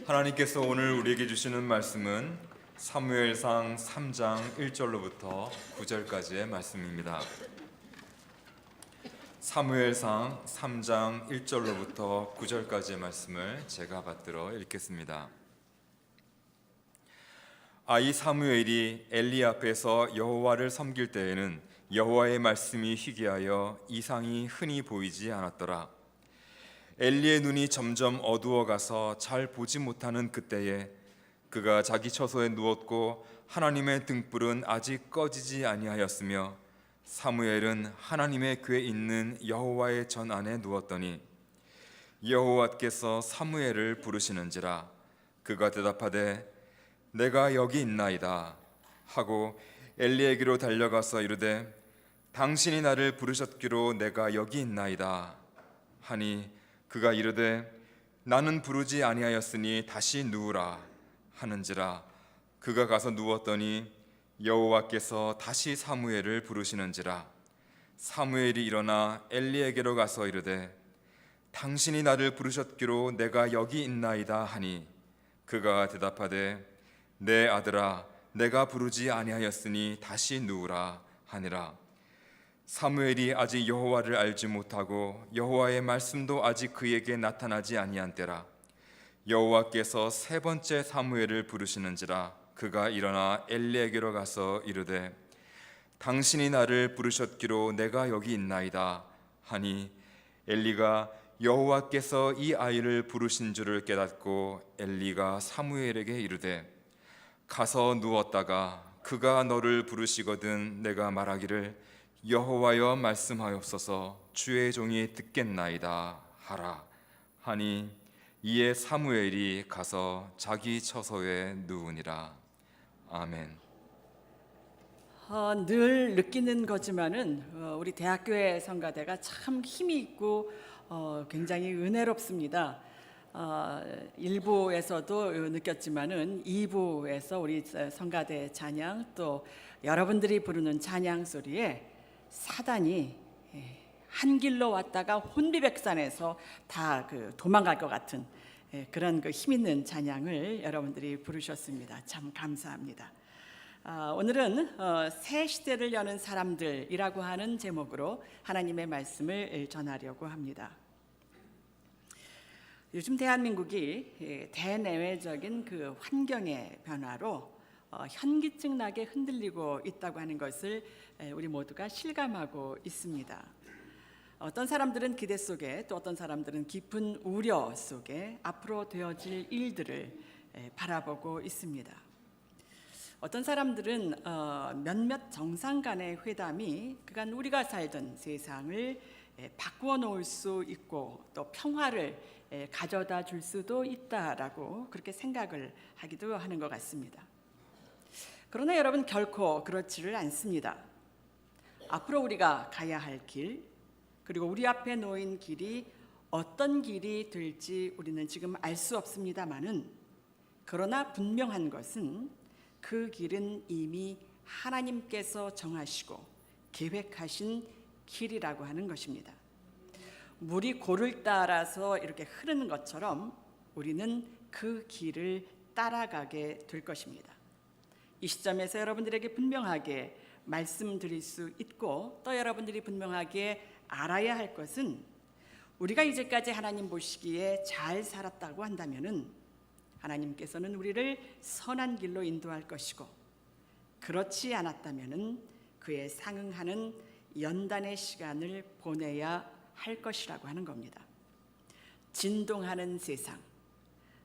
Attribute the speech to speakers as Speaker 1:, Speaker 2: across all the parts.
Speaker 1: 하나님께서 오늘 우리에게 주시는 말씀은 사무엘상 3장 1절로부터 9절까지의 말씀입니다. 사무엘상 3장 1절로부터 9절까지의 말씀을 제가 받들어 읽겠습니다. 아이 사무엘이 엘리 앞에서 여호와를 섬길 때에는 여호와의 말씀이 희귀하여 이상이 흔히 보이지 않았더라. 엘리의 눈이 점점 어두워가서 잘 보지 못하는 그때에 그가 자기 처소에 누웠고 하나님의 등불은 아직 꺼지지 아니하였으며 사무엘은 하나님의 궤에 있는 여호와의 전 안에 누웠더니 여호와께서 사무엘을 부르시는지라. 그가 대답하되 내가 여기 있나이다 하고 엘리에게로 달려가서 이르되 당신이 나를 부르셨기로 내가 여기 있나이다 하니 그가 이르되 나는 부르지 아니하였으니 다시 누우라 하는지라. 그가 가서 누웠더니 여호와께서 다시 사무엘을 부르시는지라. 사무엘이 일어나 엘리에게로 가서 이르되 당신이 나를 부르셨기로 내가 여기 있나이다 하니 그가 대답하되 내 아들아 내가 부르지 아니하였으니 다시 누우라 하니라. 사무엘이 아직 여호와를 알지 못하고 여호와의 말씀도 아직 그에게 나타나지 아니한 때라. 여호와께서 세 번째 사무엘을 부르시는지라. 그가 일어나 엘리에게로 가서 이르되 당신이 나를 부르셨기로 내가 여기 있나이다 하니 엘리가 여호와께서 이 아이를 부르신 줄을 깨닫고 엘리가 사무엘에게 이르되 가서 누웠다가 그가 너를 부르시거든 내가 말하기를 여호와여 말씀하옵소서 주의 종이 듣겠나이다 하라 하니 이에 사무엘이 가서 자기 처소에 누우니라. 아멘.
Speaker 2: 늘 느끼는 거지만은 우리 대학교의 성가대가 참 힘이 있고 굉장히 은혜롭습니다. 1부에서도 느꼈지만은 2부에서 우리 성가대 찬양 또 여러분들이 부르는 찬양 소리에 사단이 한 길로 왔다가 혼비백산에서 다 도망갈 것 같은 그런 힘 있는 찬양을 여러분들이 부르셨습니다. 참 감사합니다. 오늘은 새 시대를 여는 사람들이라고 하는 제목으로 하나님의 말씀을 전하려고 합니다. 요즘 대한민국이 대내외적인 그 환경의 변화로 현기증 나게 흔들리고 있다고 하는 것을 우리 모두가 실감하고 있습니다. 어떤 사람들은 기대 속에 또 어떤 사람들은 깊은 우려 속에 앞으로 되어질 일들을 바라보고 있습니다. 어떤 사람들은 몇몇 정상 간의 회담이 그간 우리가 살던 세상을 바꾸어 놓을 수 있고 또 평화를 가져다 줄 수도 있다라고 그렇게 생각을 하기도 하는 것 같습니다. 그러나 여러분 결코 그렇지를 않습니다. 앞으로 우리가 가야 할 길 그리고 우리 앞에 놓인 길이 어떤 길이 될지 우리는 지금 알 수 없습니다마는 그러나 분명한 것은 그 길은 이미 하나님께서 정하시고 계획하신 길이라고 하는 것입니다. 물이 고를 따라서 이렇게 흐르는 것처럼 우리는 그 길을 따라가게 될 것입니다. 이 시점에서 여러분들에게 분명하게 말씀드릴 수 있고 또 여러분들이 분명하게 알아야 할 것은 우리가 이제까지 하나님 보시기에 잘 살았다고 한다면은 하나님께서는 우리를 선한 길로 인도할 것이고 그렇지 않았다면은 그에 상응하는 연단의 시간을 보내야 할 것이라고 하는 겁니다. 진동하는 세상,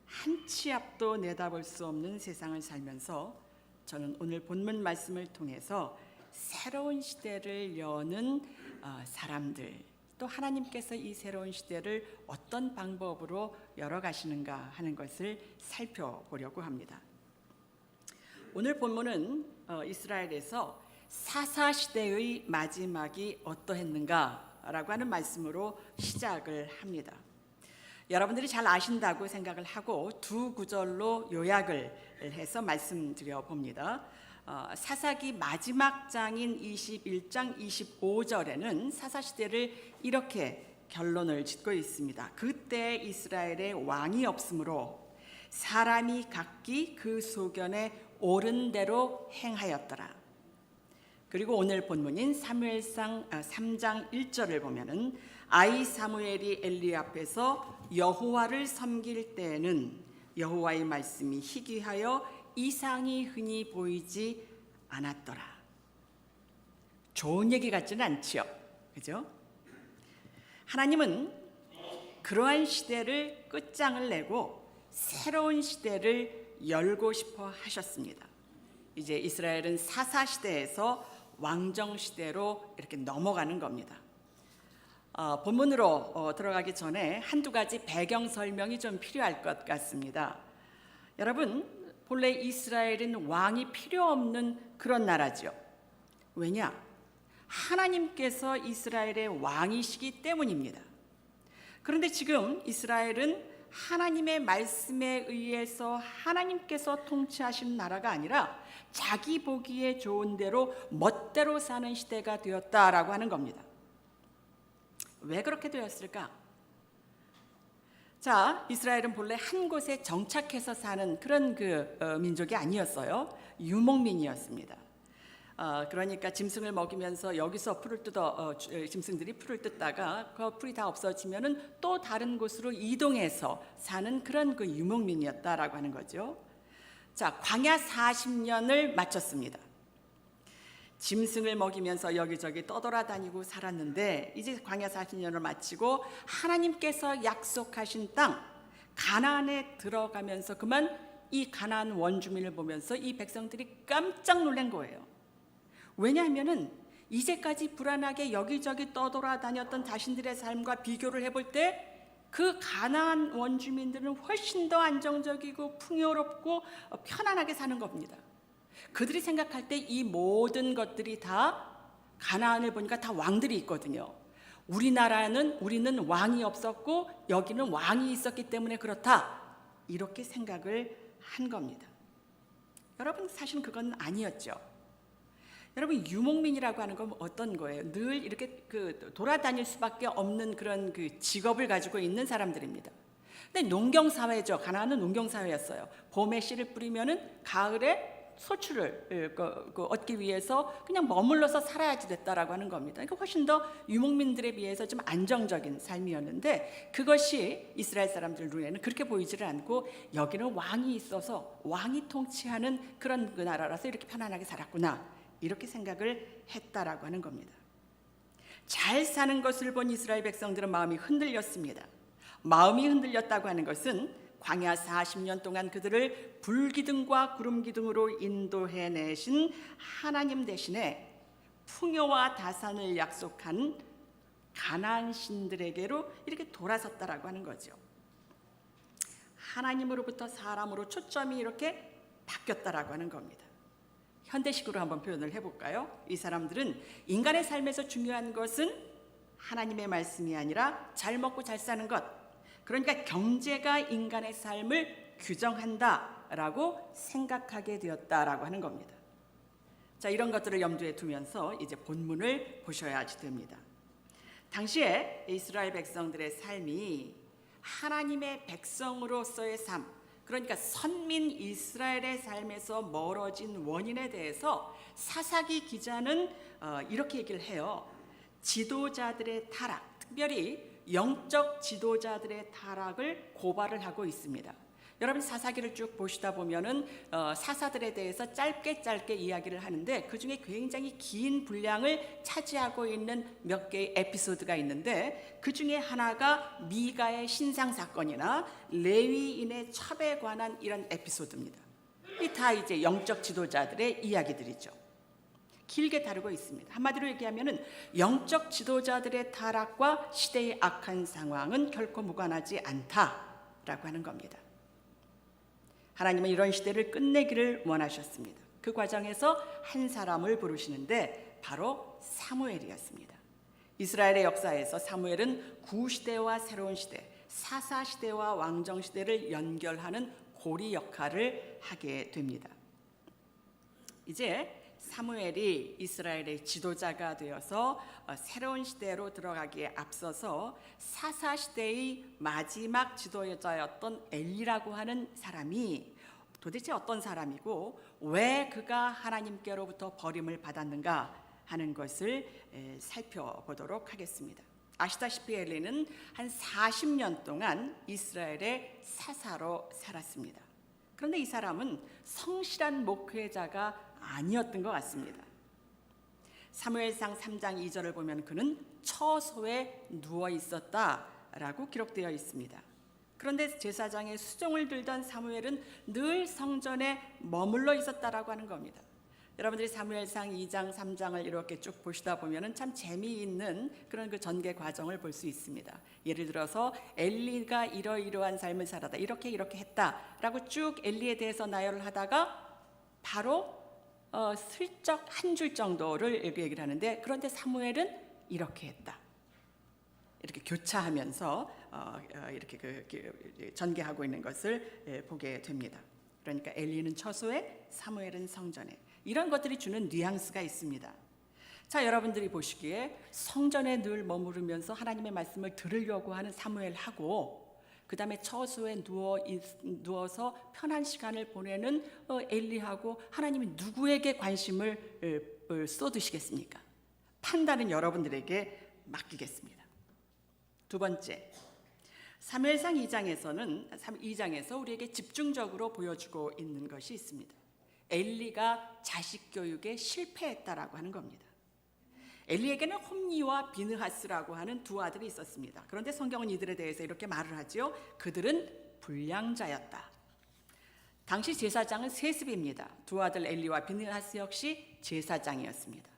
Speaker 2: 한 치 앞도 내다볼 수 없는 세상을 살면서 저는 오늘 본문 말씀을 통해서 새로운 시대를 여는 사람들 또 하나님께서 이 새로운 시대를 어떤 방법으로 열어가시는가 하는 것을 살펴보려고 합니다. 오늘 본문은 이스라엘에서 사사시대의 마지막이 어떠했는가라고 하는 말씀으로 시작을 합니다. 여러분들이 잘 아신다고 생각을 하고 두 구절로 요약을 해서 말씀드려 봅니다. 사사기 마지막 장인 21장 25절에는 사사시대를 이렇게 결론을 짓고 있습니다. 그때 이스라엘에 왕이 없으므로 사람이 각기 그 소견에 옳은 대로 행하였더라. 그리고 오늘 본문인 사무엘상 3장 1절을 보면은 아이 사무엘이 엘리 앞에서 여호와를 섬길 때에는 여호와의 말씀이 희귀하여 이상이 흔히 보이지 않았더라. 좋은 얘기 같지는 않지요, 그죠? 하나님은 그러한 시대를 끝장을 내고 새로운 시대를 열고 싶어 하셨습니다. 이제 이스라엘은 사사 시대에서 왕정 시대로 이렇게 넘어가는 겁니다. 본문으로 들어가기 전에 한두 가지 배경 설명이 좀 필요할 것 같습니다. 여러분, 본래 이스라엘은 왕이 필요 없는 그런 나라죠. 왜냐? 하나님께서 이스라엘의 왕이시기 때문입니다. 그런데 지금 이스라엘은 하나님의 말씀에 의해서 하나님께서 통치하시는 나라가 아니라 자기 보기에 좋은 대로 멋대로 사는 시대가 되었다라고 하는 겁니다. 왜 그렇게 되었을까? 자, 이스라엘은 본래 한 곳에 정착해서 사는 그런 민족이 아니었어요. 유목민이었습니다. 그러니까 짐승을 먹이면서 여기서 풀을 뜯어 짐승들이 풀을 뜯다가 그 풀이 다 없어지면은 또 다른 곳으로 이동해서 사는 그런 유목민이었다라고 하는 거죠. 자, 광야 40년을 마쳤습니다. 짐승을 먹이면서 여기저기 떠돌아다니고 살았는데 이제 광야 40년을 마치고 하나님께서 약속하신 땅 가나안에 들어가면서 그만 이 가나안 원주민을 보면서 이 백성들이 깜짝 놀란 거예요. 왜냐하면은 이제까지 불안하게 여기저기 떠돌아다녔던 자신들의 삶과 비교를 해볼 때 그 가나안 원주민들은 훨씬 더 안정적이고 풍요롭고 편안하게 사는 겁니다. 그들이 생각할 때 이 모든 것들이 다 가나안을 보니까 다 왕들이 있거든요. 우리는 왕이 없었고 여기는 왕이 있었기 때문에 그렇다. 이렇게 생각을 한 겁니다. 여러분, 사실 그건 아니었죠. 여러분, 유목민이라고 하는 건 어떤 거예요? 늘 이렇게 돌아다닐 수밖에 없는 그런 직업을 가지고 있는 사람들입니다. 근데 농경사회죠. 가나안은 농경사회였어요. 봄에 씨를 뿌리면은 가을에 소출을 얻기 위해서 그냥 머물러서 살아야지 됐다라고 하는 겁니다. 그러니까 훨씬 더 유목민들에 비해서 좀 안정적인 삶이었는데 그것이 이스라엘 사람들 눈에는 그렇게 보이지를 않고 여기는 왕이 있어서 왕이 통치하는 그런 나라라서 이렇게 편안하게 살았구나. 이렇게 생각을 했다라고 하는 겁니다. 잘 사는 것을 본 이스라엘 백성들은 마음이 흔들렸습니다. 마음이 흔들렸다고 하는 것은 광야 40년 동안 그들을 불기둥과 구름기둥으로 인도해 내신 하나님 대신에 풍요와 다산을 약속한 가나안 신들에게로 이렇게 돌아섰다라고 하는 거죠. 하나님으로부터 사람으로 초점이 이렇게 바뀌었다라고 하는 겁니다. 현대식으로 한번 표현을 해볼까요? 이 사람들은 인간의 삶에서 중요한 것은 하나님의 말씀이 아니라 잘 먹고 잘 사는 것, 그러니까 경제가 인간의 삶을 규정한다라고 생각하게 되었다라고 하는 겁니다. 자, 이런 것들을 염두에 두면서 이제 본문을 보셔야지 됩니다. 당시에 이스라엘 백성들의 삶이 하나님의 백성으로서의 삶, 그러니까 선민 이스라엘의 삶에서 멀어진 원인에 대해서 사사기 기자는 이렇게 얘기를 해요. 지도자들의 타락, 특별히 영적 지도자들의 타락을 고발을 하고 있습니다. 여러분, 사사기를 쭉 보시다 보면은 사사들에 대해서 짧게 이야기를 하는데 그 중에 굉장히 긴 분량을 차지하고 있는 몇 개의 에피소드가 있는데 그 중에 하나가 미가의 신상 사건이나 레위인의 첩에 관한 이런 에피소드입니다. 이 다 이제 영적 지도자들의 이야기들이죠. 길게 다루고 있습니다. 한마디로 얘기하면은 영적 지도자들의 타락과 시대의 악한 상황은 결코 무관하지 않다라고 하는 겁니다. 하나님은 이런 시대를 끝내기를 원하셨습니다. 그 과정에서 한 사람을 부르시는데 바로 사무엘이었습니다. 이스라엘의 역사에서 사무엘은 구시대와 새로운 시대, 사사시대와 왕정시대를 연결하는 고리 역할을 하게 됩니다. 이제 사무엘이 이스라엘의 지도자가 되어서 새로운 시대로 들어가기에 앞서서 사사 시대의 마지막 지도자였던 엘리라고 하는 사람이 도대체 어떤 사람이고 왜 그가 하나님께로부터 버림을 받았는가 하는 것을 살펴보도록 하겠습니다. 아시다시피 엘리는 한 40년 동안 이스라엘의 사사로 살았습니다. 그런데 이 사람은 성실한 목회자가 아니었던 것 같습니다. 사무엘상 3장 2절을 보면 그는 처소에 누워 있었다라고 기록되어 있습니다. 그런데 제사장의 수종을 들던 사무엘은 늘 성전에 머물러 있었다라고 하는 겁니다. 여러분들이 사무엘상 2장 3장을 이렇게 쭉 보시다 보면 참 재미있는 그런 그 전개 과정을 볼 수 있습니다. 예를 들어서 엘리가 이러이러한 삶을 살았다, 이렇게 했다라고 쭉 엘리에 대해서 나열을 하다가 바로 슬쩍 한 줄 정도를 얘기를 하는데, 그런데 사무엘은 이렇게 했다, 이렇게 교차하면서 이렇게 전개하고 있는 것을 보게 됩니다. 그러니까 엘리는 처소에, 사무엘은 성전에, 이런 것들이 주는 뉘앙스가 있습니다. 자, 여러분들이 보시기에 성전에 늘 머무르면서 하나님의 말씀을 들으려고 하는 사무엘하고 그 다음에 처소에 누워서 편한 시간을 보내는 엘리하고 하나님이 누구에게 관심을 쏟으시겠습니까? 판단은 여러분들에게 맡기겠습니다. 두 번째, 사무엘상 2장에서 우리에게 집중적으로 보여주고 있는 것이 있습니다. 엘리가 자식 교육에 실패했다라고 하는 겁니다. 엘리에게는 홈니와 비느하스라고 하는 두 아들이 있었습니다. 그런데 성경은 이들에 대해서 이렇게 말을 하죠. 그들은 불량자였다. 당시 제사장은 세습입니다. 두 아들 엘리와 비느하스 역시 제사장이었습니다.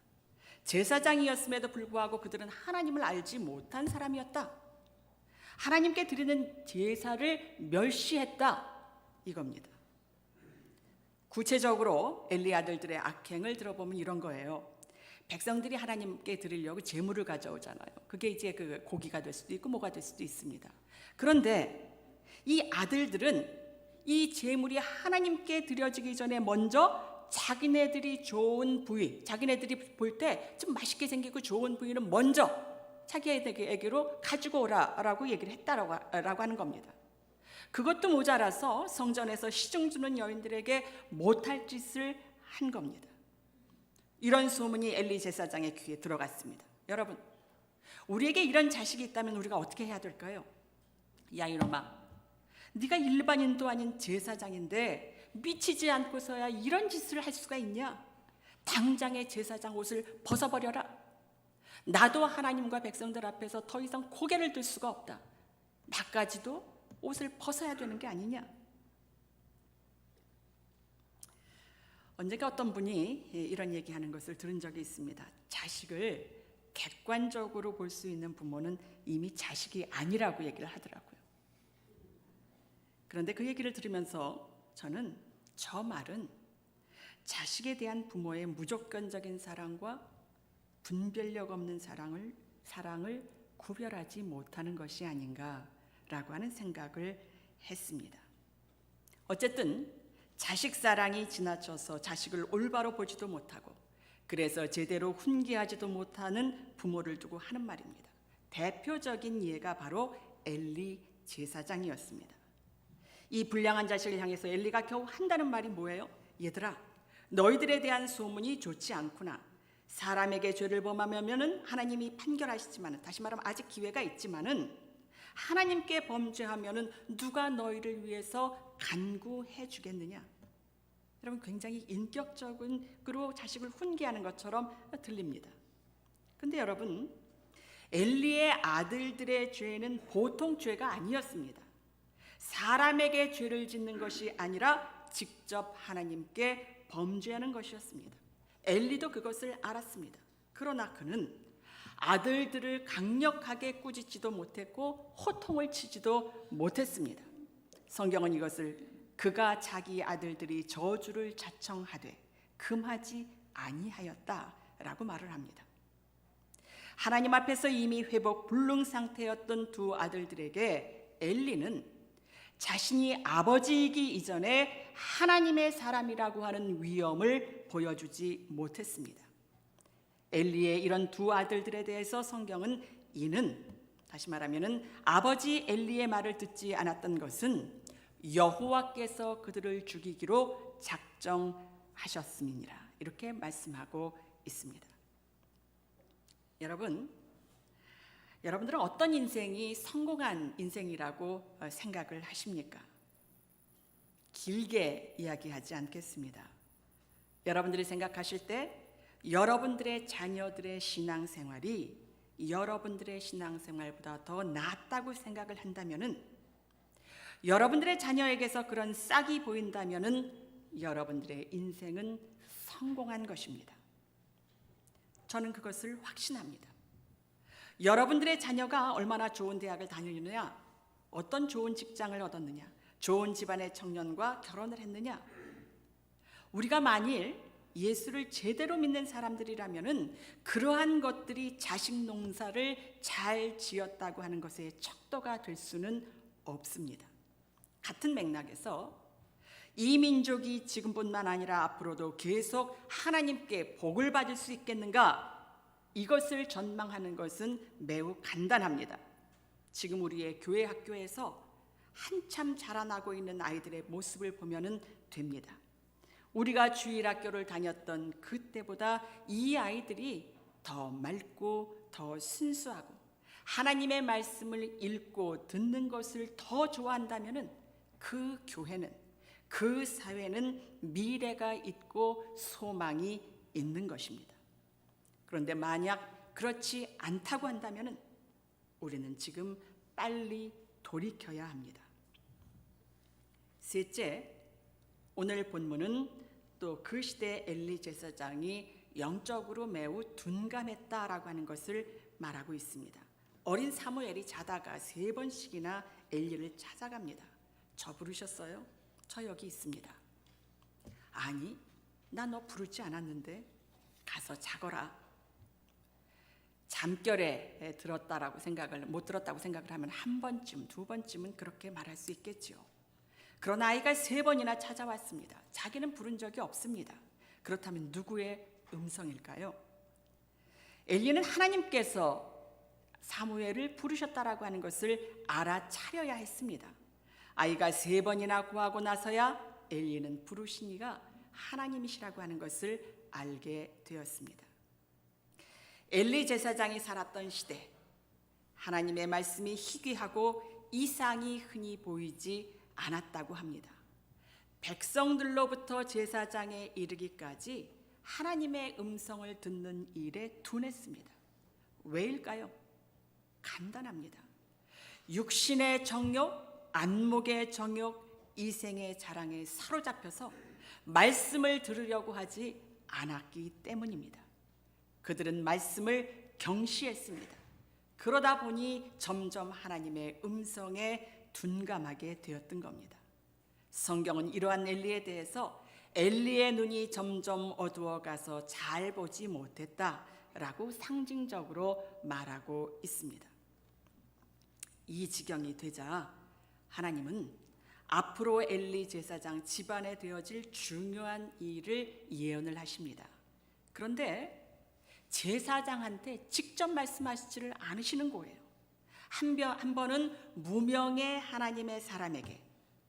Speaker 2: 제사장이었음에도 불구하고 그들은 하나님을 알지 못한 사람이었다. 하나님께 드리는 제사를 멸시했다, 이겁니다. 구체적으로 엘리 아들들의 악행을 들어보면 이런 거예요. 백성들이 하나님께 드리려고 제물을 가져오잖아요. 그게 이제 그 고기가 될 수도 있고 뭐가 될 수도 있습니다. 그런데 이 아들들은 이 제물이 하나님께 드려지기 전에 먼저 자기네들이 좋은 부위, 자기네들이 볼 때 좀 맛있게 생기고 좋은 부위는 먼저 자기에게로 가지고 오라라고 얘기를 했다라고 하는 겁니다. 그것도 모자라서 성전에서 시중 주는 여인들에게 못할 짓을 한 겁니다. 이런 소문이 엘리 제사장의 귀에 들어갔습니다. 여러분, 우리에게 이런 자식이 있다면 우리가 어떻게 해야 될까요? 야 이놈아, 네가 일반인도 아닌 제사장인데 미치지 않고서야 이런 짓을 할 수가 있냐? 당장의 제사장 옷을 벗어버려라. 나도 하나님과 백성들 앞에서 더 이상 고개를 들 수가 없다. 나까지도 옷을 벗어야 되는 게 아니냐? 언젠가 어떤 분이 이런 얘기하는 것을 들은 적이 있습니다. 자식을 객관적으로 볼 수 있는 부모는 이미 자식이 아니라고 얘기를 하더라고요. 그런데 그 얘기를 들으면서 저는 저 말은 자식에 대한 부모의 무조건적인 사랑과 분별력 없는 사랑을 구별하지 못하는 것이 아닌가라고 하는 생각을 했습니다. 어쨌든 자식 사랑이 지나쳐서 자식을 올바로 보지도 못하고 그래서 제대로 훈계하지도 못하는 부모를 두고 하는 말입니다. 대표적인 예가 바로 엘리 제사장이었습니다. 이 불량한 자식을 향해서 엘리가 겨우 한다는 말이 뭐예요? 얘들아, 너희들에 대한 소문이 좋지 않구나. 사람에게 죄를 범하면은 하나님이 판결하시지만은, 다시 말하면 아직 기회가 있지만은 하나님께 범죄하면은 누가 너희를 위해서 간구해 주겠느냐? 여러분, 굉장히 인격적으로 자식을 훈계하는 것처럼 들립니다. 근데 여러분, 엘리의 아들들의 죄는 보통 죄가 아니었습니다. 사람에게 죄를 짓는 것이 아니라 직접 하나님께 범죄하는 것이었습니다. 엘리도 그것을 알았습니다. 그러나 그는 아들들을 강력하게 꾸짖지도 못했고 호통을 치지도 못했습니다. 성경은 이것을 그가 자기 아들들이 저주를 자청하되 금하지 아니하였다라고 말을 합니다. 하나님 앞에서 이미 회복 불능 상태였던 두 아들들에게 엘리는 자신이 아버지이기 이전에 하나님의 사람이라고 하는 위엄을 보여주지 못했습니다. 엘리의 이런 두 아들들에 대해서 성경은 이는, 다시 말하면은 아버지 엘리의 말을 듣지 않았던 것은 여호와께서 그들을 죽이기로 작정하셨음이니라, 이렇게 말씀하고 있습니다. 여러분들은 어떤 인생이 성공한 인생이라고 생각을 하십니까? 길게 이야기하지 않겠습니다. 여러분들이 생각하실 때 여러분들의 자녀들의 신앙생활이 여러분들의 신앙생활보다 더 낫다고 생각을 한다면은, 여러분들의 자녀에게서 그런 싹이 보인다면은 여러분들의 인생은 성공한 것입니다. 저는 그것을 확신합니다. 여러분들의 자녀가 얼마나 좋은 대학을 다니느냐, 어떤 좋은 직장을 얻었느냐, 좋은 집안의 청년과 결혼을 했느냐, 우리가 만일 예수를 제대로 믿는 사람들이라면은 그러한 것들이 자식 농사를 잘 지었다고 하는 것의 척도가 될 수는 없습니다. 같은 맥락에서 이 민족이 지금뿐만 아니라 앞으로도 계속 하나님께 복을 받을 수 있겠는가? 이것을 전망하는 것은 매우 간단합니다. 지금 우리의 교회 학교에서 한참 자라나고 있는 아이들의 모습을 보면 됩니다. 우리가 주일학교를 다녔던 그때보다 이 아이들이 더 맑고 더 순수하고 하나님의 말씀을 읽고 듣는 것을 더 좋아한다면 그 교회는, 그 사회는 미래가 있고 소망이 있는 것입니다. 그런데 만약 그렇지 않다고 한다면 우리는 지금 빨리 돌이켜야 합니다. 셋째, 오늘 본문은 또 그 시대 엘리 제사장이 영적으로 매우 둔감했다라고 하는 것을 말하고 있습니다. 어린 사무엘이 자다가 3번씩이나 엘리를 찾아갑니다. 저 부르셨어요? 저 여기 있습니다. 아니, 나 너 부르지 않았는데 가서 자거라. 잠결에 들었다라고 생각을 못 들었다고 생각을 하면 한 번쯤, 두 번쯤은 그렇게 말할 수 있겠죠. 그런 아이가 3번이나 찾아왔습니다. 자기는 부른 적이 없습니다. 그렇다면 누구의 음성일까요? 엘리는 하나님께서 사무엘을 부르셨다라고 하는 것을 알아차려야 했습니다. 아이가 3번이나 구하고 나서야 엘리는 부르신 이가 하나님이시라고 하는 것을 알게 되었습니다. 엘리 제사장이 살았던 시대, 하나님의 말씀이 희귀하고 이상이 흔히 보이지 않았다고 합니다. 백성들로부터 제사장에 이르기까지 하나님의 음성을 듣는 일에 둔했습니다. 왜일까요? 간단합니다. 육신의 정욕, 안목의 정욕, 이생의 자랑에 사로잡혀서 말씀을 들으려고 하지 않았기 때문입니다. 그들은 말씀을 경시했습니다. 그러다 보니 점점 하나님의 음성에 둔감하게 되었던 겁니다. 성경은 이러한 엘리에 대해서 엘리의 눈이 점점 어두워가서 잘 보지 못했다라고 상징적으로 말하고 있습니다. 이 지경이 되자 하나님은 앞으로 엘리 제사장 집안에 되어질 중요한 일을 예언을 하십니다. 그런데 제사장한테 직접 말씀하시지를 않으시는 거예요. 한 번은 무명의 하나님의 사람에게,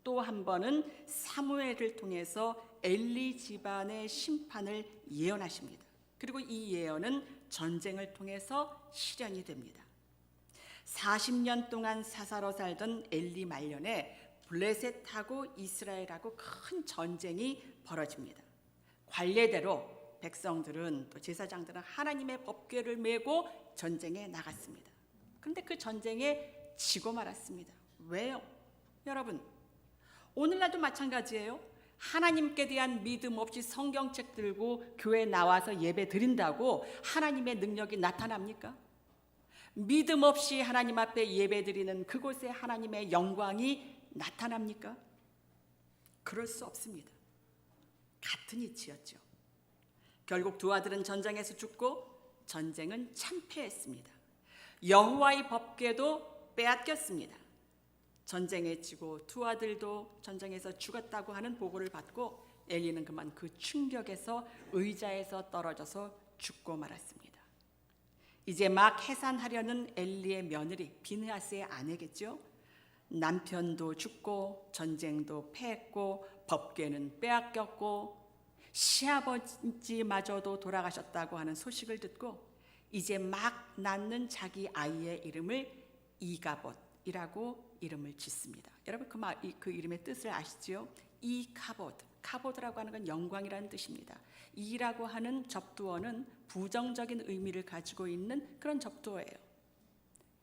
Speaker 2: 또 한 번은 사무엘을 통해서 엘리 집안의 심판을 예언하십니다. 그리고 이 예언은 전쟁을 통해서 실현이 됩니다. 40년 동안 사사로 살던 엘리 말년에 블레셋하고 이스라엘하고 큰 전쟁이 벌어집니다. 관례대로 백성들은, 또 제사장들은 하나님의 법궤를 메고 전쟁에 나갔습니다. 그런데 그 전쟁에 지고 말았습니다. 왜요? 여러분, 오늘날도 마찬가지예요. 하나님께 대한 믿음 없이 성경책 들고 교회 나와서 예배 드린다고 하나님의 능력이 나타납니까? 믿음 없이 하나님 앞에 예배 드리는 그곳에 하나님의 영광이 나타납니까? 그럴 수 없습니다. 같은 이치였죠. 결국 두 아들은 전쟁에서 죽고 전쟁은 참패했습니다. 여호와의 법궤도 빼앗겼습니다. 전쟁에 지고 두 아들도 전쟁에서 죽었다고 하는 보고를 받고 엘리는 그만 그 충격에서 의자에서 떨어져서 죽고 말았습니다. 이제 막 해산하려는 엘리의 며느리 비느하스의 아내겠죠. 남편도 죽고 전쟁도 패했고 법궤는 빼앗겼고 시아버지마저도 돌아가셨다고 하는 소식을 듣고 이제 막 낳는 자기 아이의 이름을 이가봇이라고 이름을 짓습니다. 여러분 그 이름의 뜻을 아시지요? 이가봇, 가봇이라고 하는 건 영광이라는 뜻입니다. 이라고 하는 접두어는 부정적인 의미를 가지고 있는 그런 접두어예요.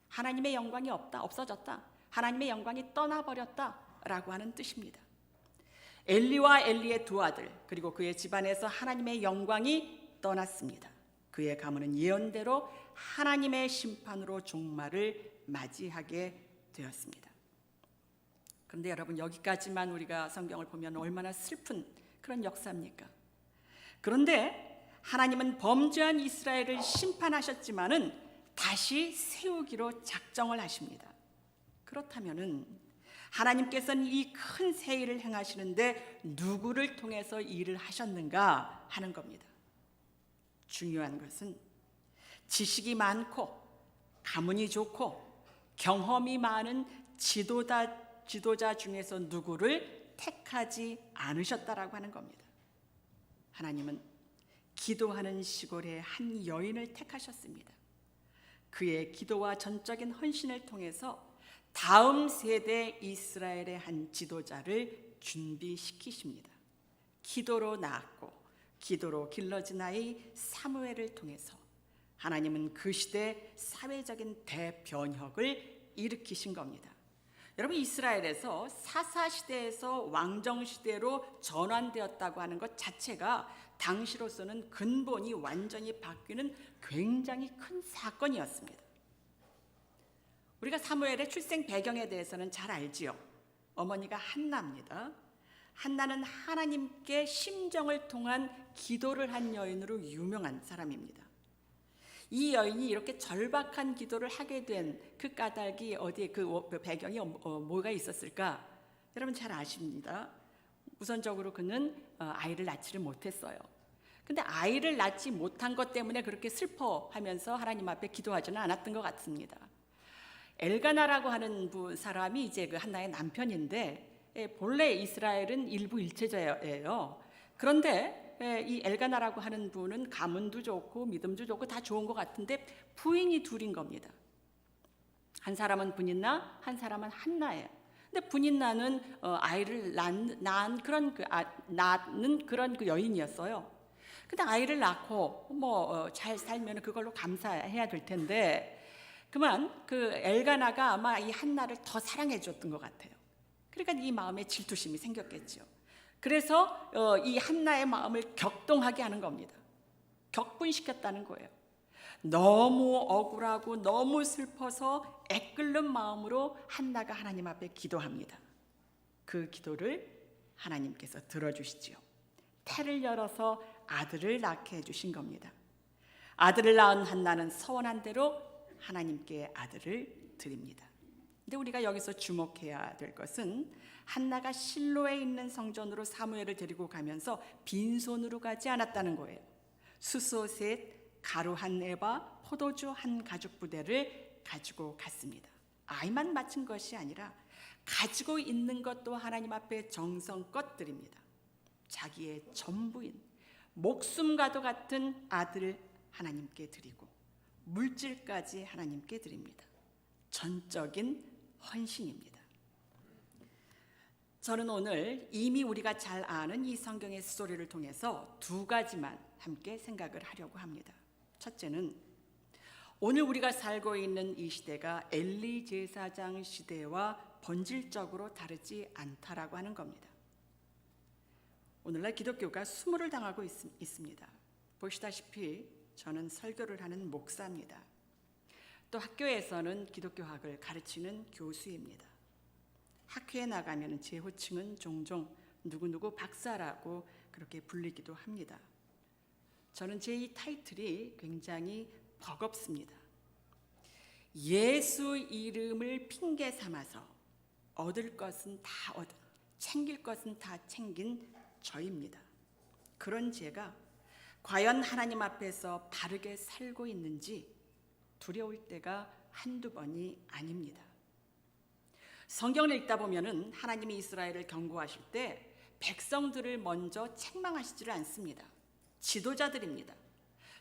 Speaker 2: 하나님의 영광이 없어졌다. 하나님의 영광이 떠나버렸다라고 하는 뜻입니다. 엘리와 엘리의 두 아들 그리고 그의 집안에서 하나님의 영광이 떠났습니다. 그의 가문은 예언대로 하나님의 심판으로 종말을 맞이하게 되었습니다. 그런데 여러분 여기까지만 우리가 성경을 보면 얼마나 슬픈 그런 역사입니까? 그런데 하나님은 범죄한 이스라엘을 심판하셨지만은 다시 세우기로 작정을 하십니다. 그렇다면은 하나님께서는 이 큰 새 일을 행하시는데 누구를 통해서 일을 하셨는가 하는 겁니다. 중요한 것은 지식이 많고 가문이 좋고 경험이 많은 지도자 중에서 누구를 택하지 않으셨다라고 하는 겁니다. 하나님은 기도하는 시골의 한 여인을 택하셨습니다. 그의 기도와 전적인 헌신을 통해서 다음 세대 이스라엘의 한 지도자를 준비시키십니다. 기도로 낳았고 기도로 길러진 아이 사무엘을 통해서 하나님은 그 시대 사회적인 대변혁을 일으키신 겁니다. 여러분 이스라엘에서 사사시대에서 왕정시대로 전환되었다고 하는 것 자체가 당시로서는 근본이 완전히 바뀌는 굉장히 큰 사건이었습니다. 우리가 사무엘의 출생 배경에 대해서는 잘 알지요. 어머니가 한나입니다. 한나는 하나님께 심정을 통한 기도를 한 여인으로 유명한 사람입니다. 이 여인이 이렇게 절박한 기도를 하게 된 그 까닭이 어디에 그 배경이 뭐가 있었을까? 여러분 잘 아십니다. 우선적으로 그는 아이를 낳지를 못했어요. 근데 아이를 낳지 못한 것 때문에 그렇게 슬퍼하면서 하나님 앞에 기도하지는 않았던 것 같습니다. 엘가나라고 하는 사람이 이제 그 한나의 남편인데 본래 이스라엘은 일부 일체자예요. 그런데 이 엘가나라고 하는 분은 가문도 좋고 믿음도 좋고 다 좋은 것 같은데 부인이 둘인 겁니다. 한 사람은 분인나, 한 사람은 한나예요. 근데 분인나는 아이를 낳는 그런 그 여인이었어요. 근데 아이를 낳고 잘 살면 그걸로 감사해야 될 텐데 그만 그 엘가나가 아마 이 한나를 더 사랑해 줬던 것 같아요. 그러니까 이 마음에 질투심이 생겼겠죠. 그래서 이 한나의 마음을 격동하게 하는 겁니다. 격분시켰다는 거예요. 너무 억울하고 너무 슬퍼서 애끓는 마음으로 한나가 하나님 앞에 기도합니다. 그 기도를 하나님께서 들어주시지요. 태를 열어서 아들을 낳게 해주신 겁니다. 아들을 낳은 한나는 서원한 대로 하나님께 아들을 드립니다. 근데 우리가 여기서 주목해야 될 것은 한나가 실로에 있는 성전으로 사무엘을 데리고 가면서 빈손으로 가지 않았다는 거예요. 숫소 셋, 가루 한 에바, 포도주 한 가죽 부대를 가지고 갔습니다. 아이만 바친 것이 아니라 가지고 있는 것도 하나님 앞에 정성껏 드립니다. 자기의 전부인 목숨과도 같은 아들을 하나님께 드리고 물질까지 하나님께 드립니다. 전적인 헌신입니다. 저는 오늘 이미 우리가 잘 아는 이 성경의 스토리를 통해서 두 가지만 함께 생각을 하려고 합니다. 첫째는 오늘 우리가 살고 있는 이 시대가 엘리 제사장 시대와 본질적으로 다르지 않다라고 하는 겁니다. 오늘날 기독교가 수모를 당하고 있습니다. 보시다시피 저는 설교를 하는 목사입니다. 또 학교에서는 기독교학을 가르치는 교수입니다. 학회에 나가면 제 호칭은 종종 누구누구 박사라고 그렇게 불리기도 합니다. 저는 제 이 타이틀이 굉장히 버겁습니다. 예수 이름을 핑계 삼아서 얻을 것은 다 챙길 것은 다 챙긴 저입니다. 그런 제가 과연 하나님 앞에서 바르게 살고 있는지 두려울 때가 한두 번이 아닙니다. 성경을 읽다 보면은 하나님이 이스라엘을 경고하실 때 백성들을 먼저 책망하시지를 않습니다. 지도자들입니다.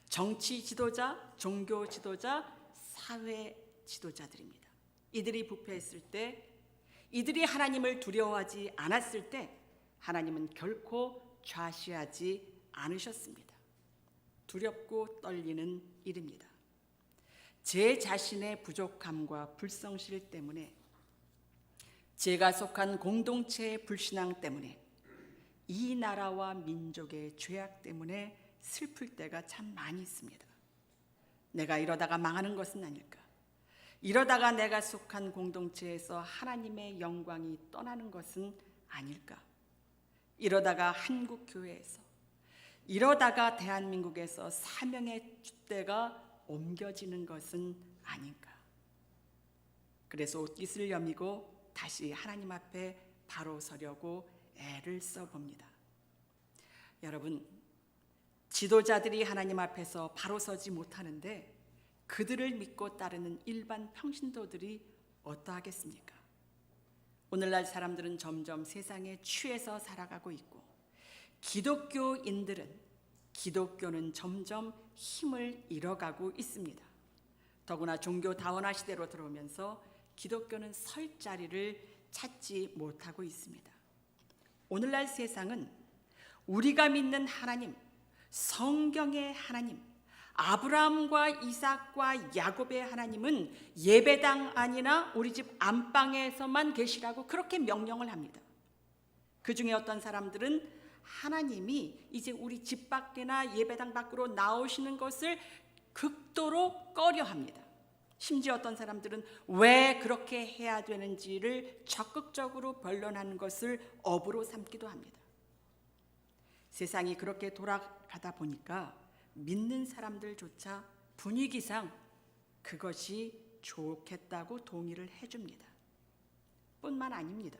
Speaker 2: 정치 지도자, 종교 지도자, 사회 지도자들입니다. 이들이 부패했을 때, 이들이 하나님을 두려워하지 않았을 때 하나님은 결코 좌시하지 않으셨습니다. 두렵고 떨리는 일입니다. 제 자신의 부족함과 불성실 때문에, 제가 속한 공동체의 불신앙 때문에, 이 나라와 민족의 죄악 때문에 슬플 때가 참 많이 있습니다. 내가 이러다가 망하는 것은 아닐까? 이러다가 내가 속한 공동체에서 하나님의 영광이 떠나는 것은 아닐까? 이러다가 한국교회에서, 이러다가 대한민국에서 사명의 줏대가 옮겨지는 것은 아닌가? 그래서 옷깃을 여미고 다시 하나님 앞에 바로 서려고 애를 써봅니다. 여러분, 지도자들이 하나님 앞에서 바로 서지 못하는데 그들을 믿고 따르는 일반 평신도들이 어떠하겠습니까? 오늘날 사람들은 점점 세상에 취해서 살아가고 있고, 기독교는 점점 힘을 잃어가고 있습니다. 더구나 종교 다원화 시대로 들어오면서 기독교는 설 자리를 찾지 못하고 있습니다. 오늘날 세상은 우리가 믿는 하나님, 성경의 하나님, 아브라함과 이삭과 야곱의 하나님은 예배당 안이나 우리 집 안방에서만 계시라고 그렇게 명령을 합니다. 그 중에 어떤 사람들은 하나님이 이제 우리 집 밖이나 예배당 밖으로 나오시는 것을 극도로 꺼려합니다. 심지어 어떤 사람들은 왜 그렇게 해야 되는지를 적극적으로 변론하는 것을 업으로 삼기도 합니다. 세상이 그렇게 돌아가다 보니까 믿는 사람들조차 분위기상 그것이 좋겠다고 동의를 해줍니다. 뿐만 아닙니다.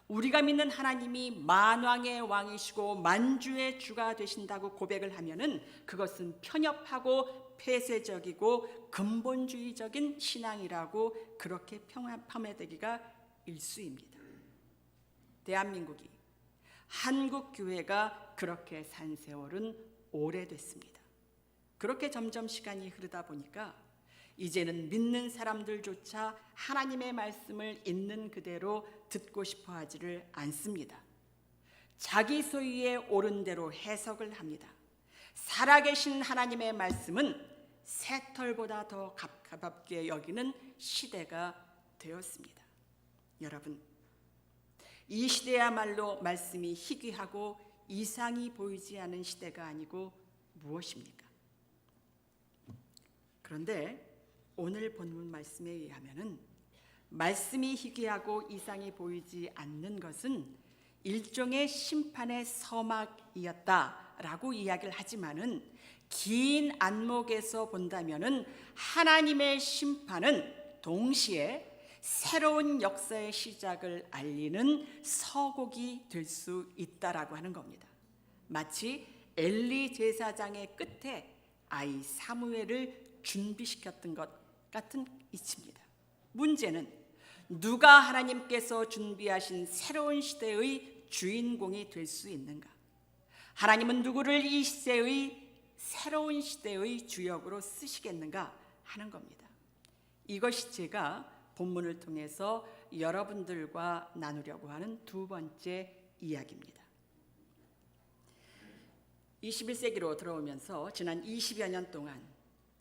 Speaker 2: 우리가 믿는 하나님이 만왕의 왕이시고 만주의 주가 되신다고 고백을 하면은 그것은 편협하고 폐쇄적이고 근본주의적인 신앙이라고 그렇게 폄하되기가 일쑤입니다. 대한민국이, 한국교회가 그렇게 산 세월은 오래됐습니다. 그렇게 점점 시간이 흐르다 보니까 이제는 믿는 사람들조차 하나님의 말씀을 있는 그대로 듣고 싶어 하지를 않습니다. 자기 소유의 옳은 대로 해석을 합니다. 살아계신 하나님의 말씀은 새털보다 더 가볍게 여기는 시대가 되었습니다. 여러분, 이 시대야말로 말씀이 희귀하고 이상이 보이지 않은 시대가 아니고 무엇입니까? 그런데 오늘 본문 말씀에 의하면은 말씀이 희귀하고 이상이 보이지 않는 것은 일종의 심판의 서막이었다라고 이야기를 하지만은 긴 안목에서 본다면은 하나님의 심판은 동시에 새로운 역사의 시작을 알리는 서곡이 될 수 있다라고 하는 겁니다. 마치 엘리 제사장의 끝에 아이 사무엘을 준비시켰던 것 같은 이치입니다. 문제는 누가 하나님께서 준비하신 새로운 시대의 주인공이 될 수 있는가? 하나님은 누구를 이 시대의 새로운 시대의 주역으로 쓰시겠는가 하는 겁니다. 이것이 제가 본문을 통해서 여러분들과 나누려고 하는 두 번째 이야기입니다. 21세기로 들어오면서 지난 20여 년 동안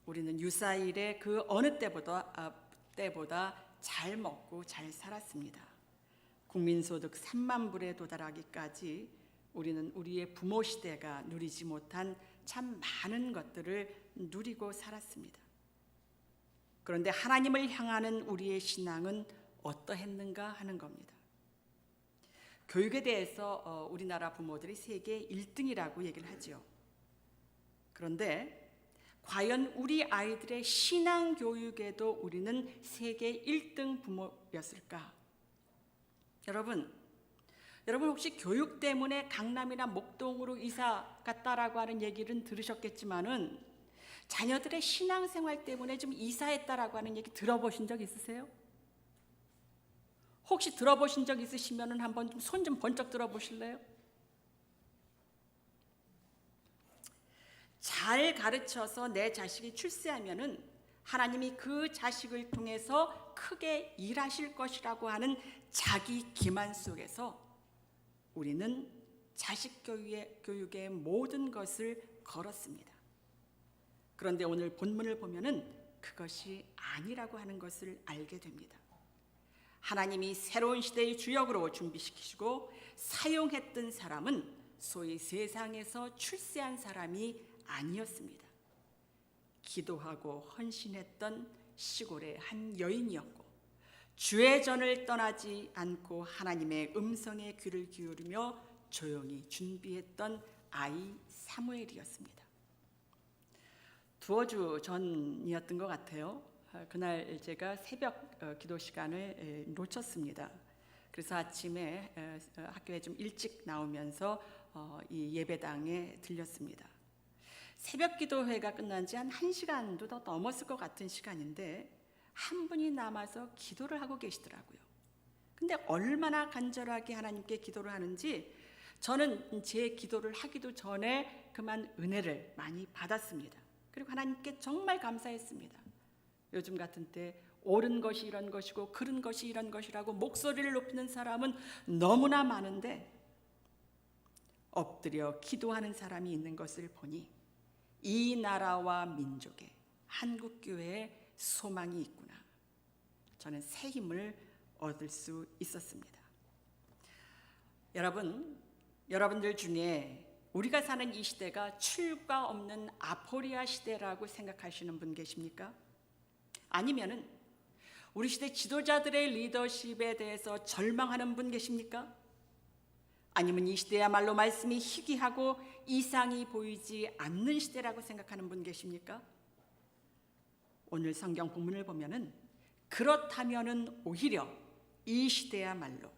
Speaker 2: 우리는 유사일에 그 어느 때보다 잘 먹고 잘 살았습니다. 국민소득 3만 불에 도달하기까지 우리는 우리의 부모 시대가 누리지 못한 참 많은 것들을 누리고 살았습니다. 그런데 하나님을 향하는 우리의 신앙은 어떠했는가 하는 겁니다. 교육에 대해서 우리나라 부모들이 세계 1등이라고 얘기를 하죠. 그런데 과연 우리 아이들의 신앙 교육에도 우리는 세계 1등 부모였을까? 여러분 혹시 교육 때문에 강남이나 목동으로 이사 갔다라고 하는 얘기는 들으셨겠지만은 자녀들의 신앙생활 때문에 좀 이사했다라고 하는 얘기 들어보신 적 있으세요? 혹시 들어보신 적 있으시면은 한번 손 좀 번쩍 들어보실래요? 잘 가르쳐서 내 자식이 출세하면은 하나님이 그 자식을 통해서 크게 일하실 것이라고 하는 자기 기만 속에서 우리는 자식 교육의 모든 것을 걸었습니다. 그런데 오늘 본문을 보면은 그것이 아니라고 하는 것을 알게 됩니다. 하나님이 새로운 시대의 주역으로 준비시키시고 사용했던 사람은 소위 세상에서 출세한 사람이 아니었습니다. 기도하고 헌신했던 시골의 한 여인이었고 주의 전을 떠나지 않고 하나님의 음성에 귀를 기울이며 조용히 준비했던 아이 사무엘이었습니다. 두어 주 전이었던 것 같아요. 그날 제가 새벽 기도 시간을 놓쳤습니다. 그래서 아침에 학교에 좀 일찍 나오면서 이 예배당에 들렸습니다. 새벽 기도회가 끝난 지 한 1시간도 더 넘었을 것 같은 시간인데 한 분이 남아서 기도를 하고 계시더라고요. 근데 얼마나 간절하게 하나님께 기도를 하는지 저는 제 기도를 하기도 전에 그만 은혜를 많이 받았습니다. 그리고 하나님께 정말 감사했습니다. 요즘 같은 때 옳은 것이 이런 것이고 그른 것이 이런 것이라고 목소리를 높이는 사람은 너무나 많은데 엎드려 기도하는 사람이 있는 것을 보니 이 나라와 민족에 한국교회에 소망이 있구나. 저는 새 힘을 얻을 수 있었습니다. 여러분들 중에 우리가 사는 이 시대가 출가 없는 아포리아 시대라고 생각하시는 분 계십니까? 아니면은 우리 시대 지도자들의 리더십에 대해서 절망하는 분 계십니까? 아니면 이 시대야말로 말씀이 희귀하고 이상이 보이지 않는 시대라고 생각하는 분 계십니까? 오늘 성경 본문을 보면은 그렇다면은 오히려 이 시대야말로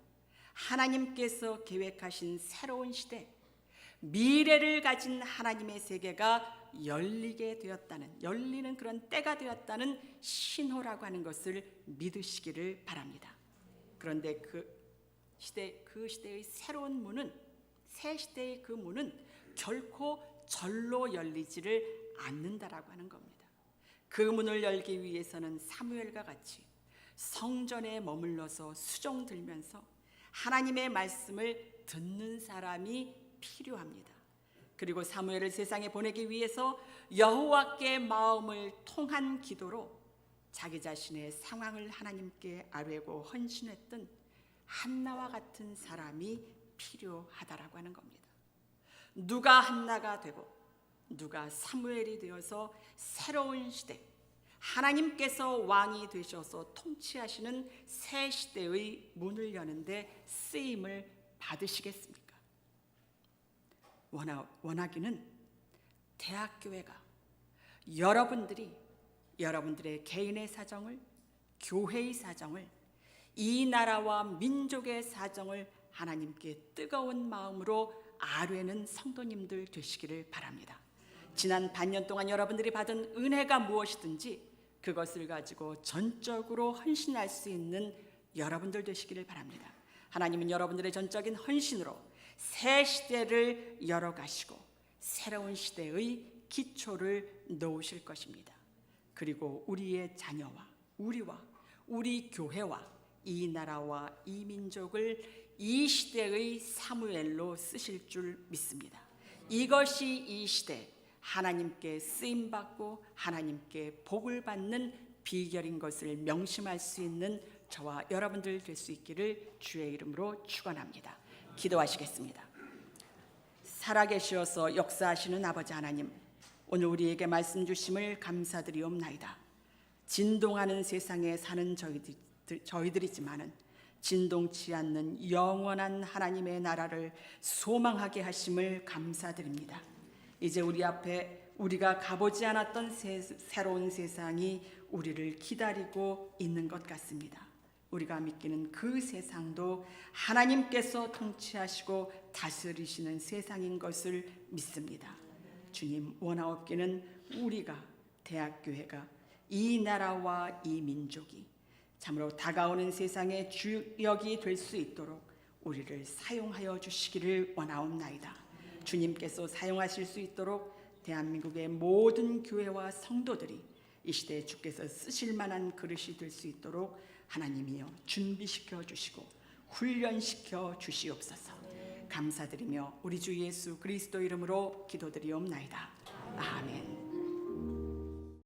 Speaker 2: 하나님께서 계획하신 새로운 시대, 미래를 가진 하나님의 세계가 열리는 그런 때가 되었다는 신호라고 하는 것을 믿으시기를 바랍니다. 그런데 그 시대의 새로운 문은, 새 시대의 그 문은 결코 절로 열리지를 않는다라고 하는 겁니다. 그 문을 열기 위해서는 사무엘과 같이 성전에 머물러서 수종 들면서 하나님의 말씀을 듣는 사람이 필요합니다. 그리고 사무엘을 세상에 보내기 위해서 여호와께 마음을 통한 기도로 자기 자신의 상황을 하나님께 아뢰고 헌신했던 한나와 같은 사람이 필요하다라고 하는 겁니다. 누가 한나가 되고 누가 사무엘이 되어서 새로운 시대, 하나님께서 왕이 되셔서 통치하시는 새 시대의 문을 여는데 쓰임을 받으시겠습니까? 원하기는 대학교회가 여러분들의 개인의 사정을, 교회의 사정을, 이 나라와 민족의 사정을 하나님께 뜨거운 마음으로 아뢰는 성도님들 되시기를 바랍니다. 지난 반년 동안 여러분들이 받은 은혜가 무엇이든지 그것을 가지고 전적으로 헌신할 수 있는 여러분들 되시기를 바랍니다. 하나님은 여러분들의 전적인 헌신으로 새 시대를 열어가시고 새로운 시대의 기초를 놓으실 것입니다. 그리고 우리의 자녀와 우리 교회와 이 나라와 이 민족을 이 시대의 사무엘로 쓰실 줄 믿습니다. 이것이 이 시대 하나님께 쓰임받고 하나님께 복을 받는 비결인 것을 명심할 수 있는 저와 여러분들 될 수 있기를 주의 이름으로 축원합니다. 기도하시겠습니다. 살아계시어서 역사하시는 아버지 하나님, 오늘 우리에게 말씀 주심을 감사드리옵나이다. 진동하는 세상에 사는 저희들이지만은 진동치 않는 영원한 하나님의 나라를 소망하게 하심을 감사드립니다. 이제 우리 앞에 우리가 가보지 않았던 새로운 세상이 우리를 기다리고 있는 것 같습니다. 우리가 믿기는 그 세상도 하나님께서 통치하시고 다스리시는 세상인 것을 믿습니다. 주님 원하옵기는 우리가 대학교회가 이 나라와 이 민족이 참으로 다가오는 세상의 주역이 될 수 있도록 우리를 사용하여 주시기를 원하옵나이다. 주님께서 사용하실 수 있도록 대한민국의 모든 교회와 성도들이 이 시대에 주께서 쓰실 만한 그릇이 될 수 있도록 하나님이여 준비시켜 주시고 훈련시켜 주시옵소서. 감사드리며 우리 주 예수 그리스도 이름으로 기도드리옵나이다. 아멘.